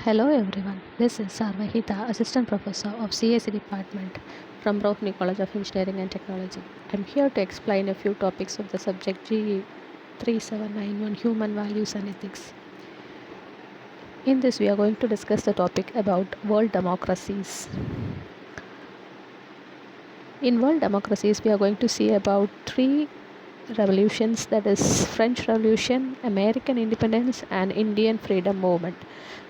Hello everyone, this is Sarvahita, Assistant Professor of CSE Department from Rohini College of Engineering and Technology. I'm here to explain a few topics of the subject GE 3791 Human Values and Ethics. In this, we are going to discuss the topic about world democracies. In world democracies, we are going to see about three revolutions, that is French Revolution, American independence, and Indian freedom movement.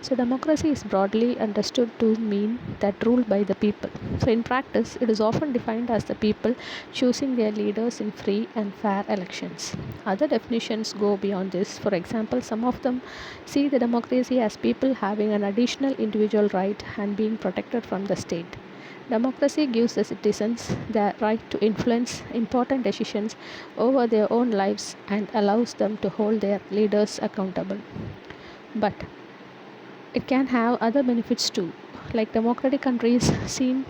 So democracy is broadly understood to mean that ruled by the people. So in practice, it is often defined as the people choosing their leaders in free and fair elections. Other definitions go beyond this. For example, some of them see the democracy as people having an additional individual right and being protected from the state. Democracy gives the citizens the right to influence important decisions over their own lives and allows them to hold their leaders accountable. But it can have other benefits too, like democratic countries seem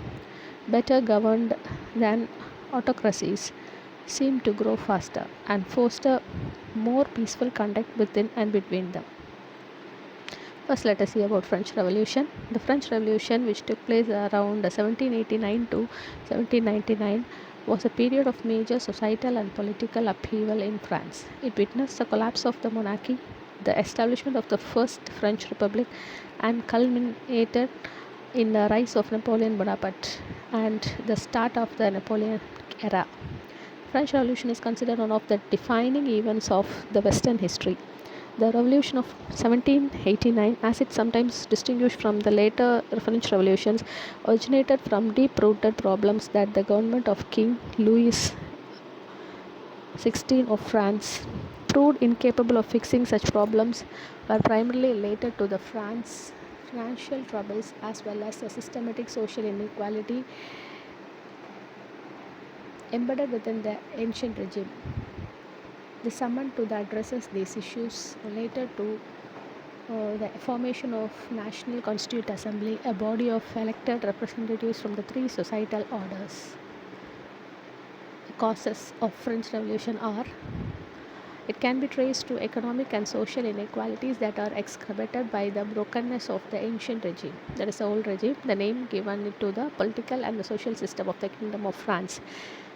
better governed than autocracies, seem to grow faster and foster more peaceful conduct within and between them. First, let us see about French Revolution. The French Revolution, which took place around 1789 to 1799, was a period of major societal and political upheaval in France. It witnessed the collapse of the monarchy, the establishment of the First French Republic, and culminated in the rise of Napoleon Bonaparte and the start of the Napoleonic era. French Revolution is considered one of the defining events of the Western history. The Revolution of 1789, as it sometimes distinguished from the later French revolutions, originated from deep-rooted problems that the government of King Louis XVI of France proved incapable of fixing. Such problems were primarily related to the France's financial troubles as well as the systematic social inequality embedded within the ancient regime. The summon to the addresses these issues related to the formation of National Constituent Assembly, a body of elected representatives from the three societal orders. The causes of French Revolution are: it can be traced to economic and social inequalities that are exacerbated by the brokenness of the ancient regime, that is the old regime, the name given to the political and the social system of the Kingdom of France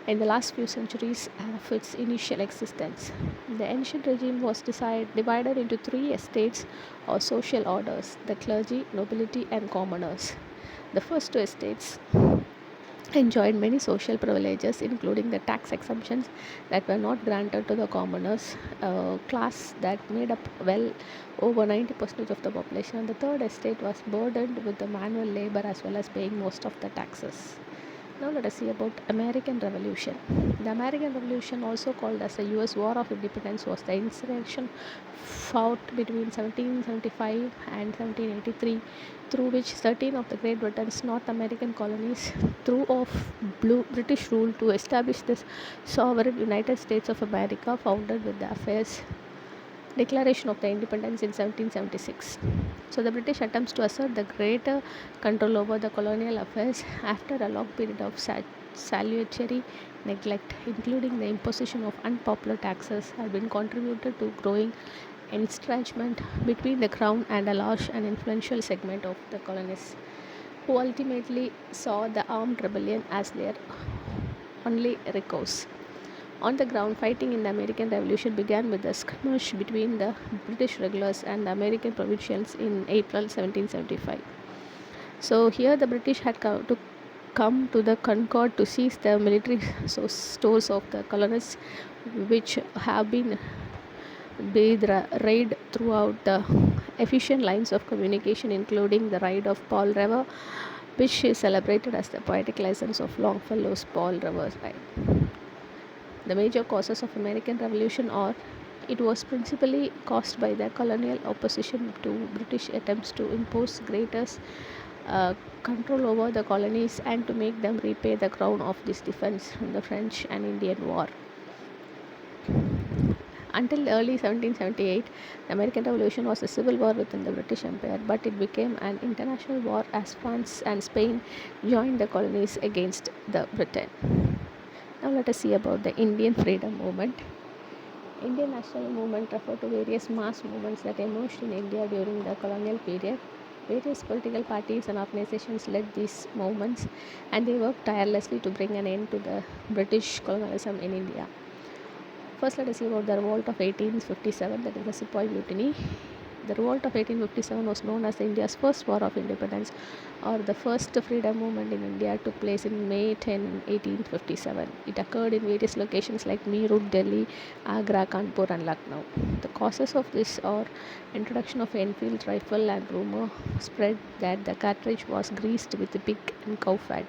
in the last few centuries of its initial existence. The ancient regime was divided into three estates or social orders: the clergy, nobility, and commoners. The first two estates enjoyed many social privileges, including the tax exemptions that were not granted to the commoners, a class that made up well over 90% of the population. And the third estate was burdened with the manual labor as well as paying most of the taxes. Now let us see about American Revolution. The American Revolution, also called as the US War of Independence, was the insurrection fought between 1775 and 1783, through which 13 of the Great Britain's North American colonies threw off British rule to establish the sovereign United States of America, founded with the affairs Declaration of the Independence in 1776. So the British attempts to assert the greater control over the colonial affairs after a long period of salutary neglect, including the imposition of unpopular taxes, have been contributed to growing estrangement between the crown and a large and influential segment of the colonists, who ultimately saw the armed rebellion as their only recourse. On the ground, fighting in the American Revolution began with a skirmish between the British regulars and the American provincials in April 1775. So here the British had come to the Concord to seize the military stores of the colonists, which have been raid throughout the efficient lines of communication, including the Ride of Paul River, which is celebrated as the poetic license of Longfellow's Paul River Ride. The major causes of American Revolution are: it was principally caused by the colonial opposition to British attempts to impose greater control over the colonies and to make them repay the crown of this defense from the French and Indian War. Until early 1778, the American Revolution was a civil war within the British Empire, but it became an international war as France and Spain joined the colonies against the Britain. Now let us see about the Indian freedom movement. Indian national movement referred to various mass movements that emerged in India during the colonial period. Various political parties and organizations led these movements, and they worked tirelessly to bring an end to the British colonialism in India. First, let us see about the revolt of 1857, that is the Sepoy Mutiny. The revolt of 1857 was known as India's first war of independence, or the first freedom movement in India took place in May 10, 1857. It occurred in various locations like Meerut, Delhi, Agra, Kanpur and Lucknow. The causes of this are introduction of Enfield rifle, and rumor spread that the cartridge was greased with pig and cow fat.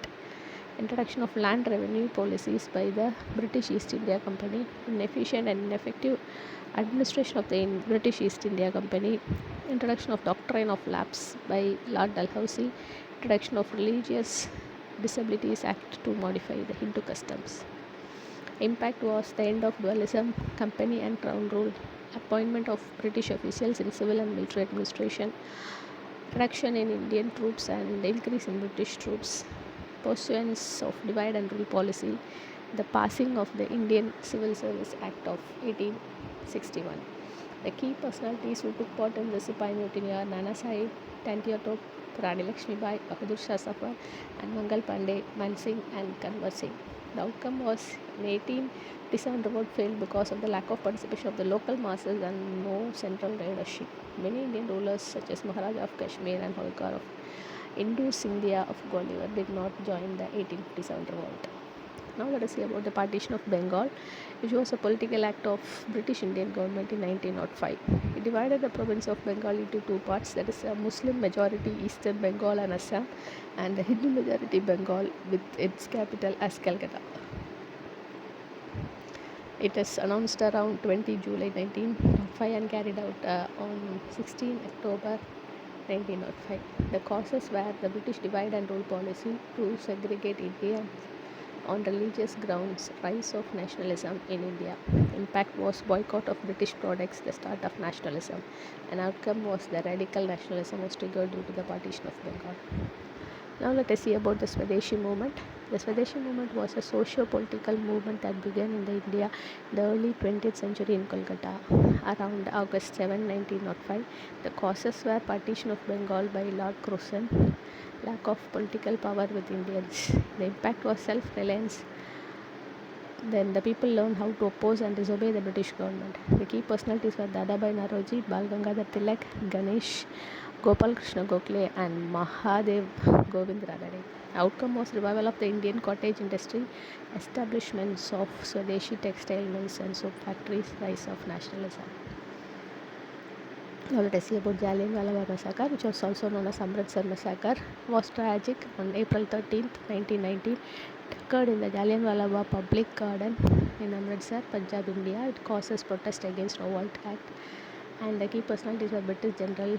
Introduction of land revenue policies by the British East India Company, inefficient and ineffective administration of the British East India Company, introduction of doctrine of lapse by Lord Dalhousie, introduction of Religious Disabilities Act to modify the Hindu customs. Impact was the end of dualism, company and crown rule, appointment of British officials in civil and military administration, reduction in Indian troops and increase in British troops, pursuance of divide and rule policy, the passing of the Indian Civil Service Act of 1861. The key personalities who took part in the Sepoy Mutiny are Nana Sahib, Tantiya Top, Rani Lakshmibai, Bahadur Shah Zafar, and Mangal Pandey, Man Singh, and Kanwar Singh. The outcome was in 1857 revolt failed because of the lack of participation of the local masses and no central leadership. Many Indian rulers such as Maharaja of Kashmir and Holkar of Hindu Scindia of Gwalior did not join the 1857 revolt. Now let us see about the partition of Bengal, which was a political act of British Indian government in 1905. It divided the province of Bengal into two parts, that is a Muslim majority Eastern Bengal and Assam, and the Hindu majority Bengal with its capital as Calcutta. It is announced around 20 July 1905 and carried out on 16 October 1905. The causes were the British divide and rule policy to segregate India on religious grounds, rise of nationalism in India. Impact was boycott of British products, the start of nationalism. An outcome was the radical nationalism was triggered due to the partition of Bengal. Now let us see about the Swadeshi movement. The Swadeshi movement was a socio-political movement that began in India in the early 20th century in Kolkata around August 7, 1905. The causes were partition of Bengal by Lord Curzon, lack of political power with Indians. The impact was self-reliance. Then the people learned how to oppose and disobey the British government. The key personalities were Dadabhai Naoroji, Bal Gangadhar Tilak, Ganesh, Gopal Krishna Gokhale and Mahadev Govind Radade. Outcome was revival of the Indian cottage industry, establishments of Swadeshi textile mills and soap factories, rise of nationalism. Now let us see about Jallianwala Bagh massacre, which was also known as Amritsar massacre, was tragic on April 13th, 1919. It occurred in the Jallianwala Bagh public garden in Amritsar, Punjab, India. It causes protest against Revolt Act, and the key personalities were British General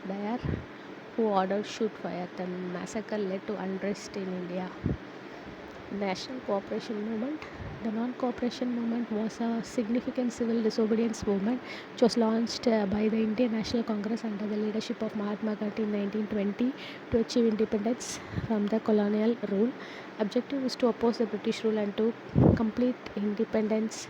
Dyer, who ordered shoot fire. The massacre led to unrest in India. National Cooperation Movement. The Non-Cooperation Movement was a significant civil disobedience movement which was launched by the Indian National Congress under the leadership of Mahatma Gandhi in 1920 to achieve independence from the colonial rule. Objective is to oppose the British rule and to complete independence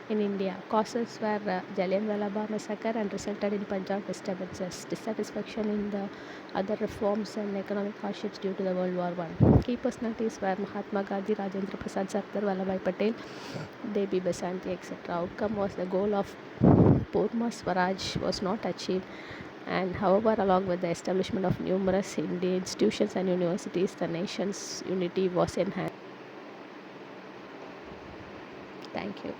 in India. Causes were Jallianwala Bagh massacre and resulted in Punjab disturbances, dissatisfaction in the other reforms and economic hardships due to the World War I. Key personalities were Mahatma Gandhi, Rajendra Prasad, Sardar Vallabhbhai Patel, Devi Basanti, etc. Outcome was the goal of Purma Swaraj was not achieved, and however, along with the establishment of numerous Indian institutions and universities, the nation's unity was enhanced. Thank you.